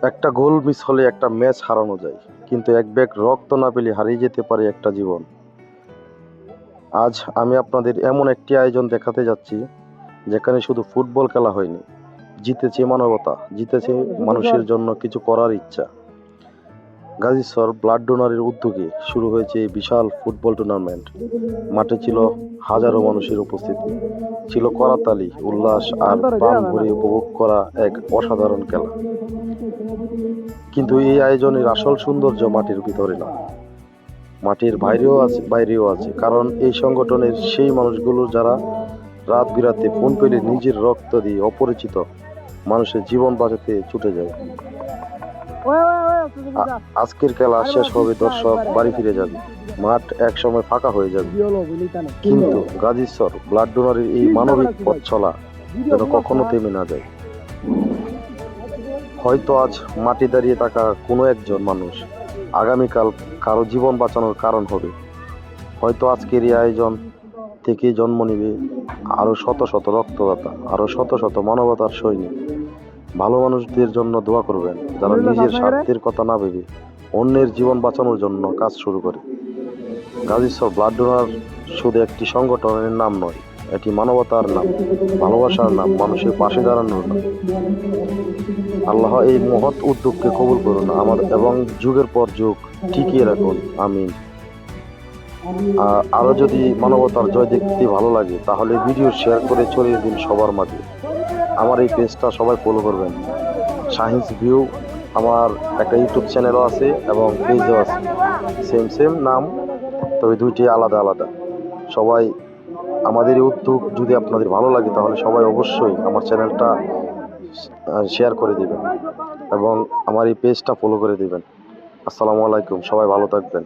একটা goal miss হলে একটা ম্যাচ হারানো যায়, কিন্তু এক ব্যাগ রক্ত না পেলে হারিয়ে যেতে পারে একটা জীবন। আজ আমি আপনাদের এমন একটি আয়োজন দেখাতে যাচ্ছি যেখানে শুধু ফুটবল খেলা হয়নি, জিতেছে মানবতা, জিতেছে মানুষের জন্য কিছু করার ইচ্ছা। গাজীছর ব্লাড ডোনারের উদ্যোগে শুরু হয়েছে এই বিশাল ফুটবল টুর্নামেন্ট। মাঠে ছিল হাজারো মানুষের উপস্থিতি, ছিল করতালি, উল্লাস আর প্রাণ ভরে উপভোগ করা এক অসাধারণ খেলা। কিন্তু এই আয়োজনের আসল সৌন্দর্য মাটির ভিতরে না, মাটির বাইরেও আছে, কারণ এই সংগঠনের সেই মানুষগুলো যারা রাত বিরাতে ফোন পেলে নিজের রক্ত দিয়ে অপরিচিত মানুষের জীবন বাঁচাতে ছুটে যায়। আজকের খেলা শেষ হবে, দর্শক বাড়ি ফিরে যাবে, মাঠ একসময় ফাঁকা হয়ে যাবে, কিন্তু গাজীছর ব্লাড ডোনারের এই মানবিক পথ চলা যেন কখনো থেমে না যায়। হয়তো আজ মাটি দাঁড়িয়ে থাকা কোনো একজন মানুষ আগামীকাল কারো জীবন বাঁচানোর কারণ হবে। হয়তো আজকের এই আয়োজন থেকে জন্ম নেবে আরো শত শত রক্তদাতা, আরো শত শত মানবতার সৈনিক। ভালো মানুষদের জন্য দোয়া করবেন, যারা নিজের স্বার্থের কথা না ভেবে অন্যের জীবন বাঁচানোর জন্য কাজ শুরু করে। গাজীছর ব্লাড ডোনার শুধু একটি সংগঠনের নাম নয়, এটি মানবতার নাম, ভালোবাসার নাম, মানুষের পাশে দাঁড়ানোর নাম। আল্লাহ এই মহৎ উদ্যোগকে কবুল করুন আমাদের এবং যুগের পর যুগ টিকিয়ে রাখুন, আমিন। আরো যদি মানবতার জয় দেখতে ভালো লাগে তাহলে ভিডিও শেয়ার করে ছড়িয়ে দিন সবার মাঝে। আমার এই পেজটা সবাই ফলো করবেন, শাহিনস ভিউ। আমার একটা ইউটিউব চ্যানেলও আছে এবং পেজও আছে, সেম নাম, তবে দুইটি আলাদা আলাদা। সবাই আমাদের এই উদ্যোগ যদি আপনাদের ভালো লাগে তাহলে সবাই অবশ্যই আমার চ্যানেলটা শেয়ার করে দিবেন এবং আমার এই পেজটা ফলো করে দিবেন। আসসালামু আলাইকুম, সবাই ভালো থাকবেন।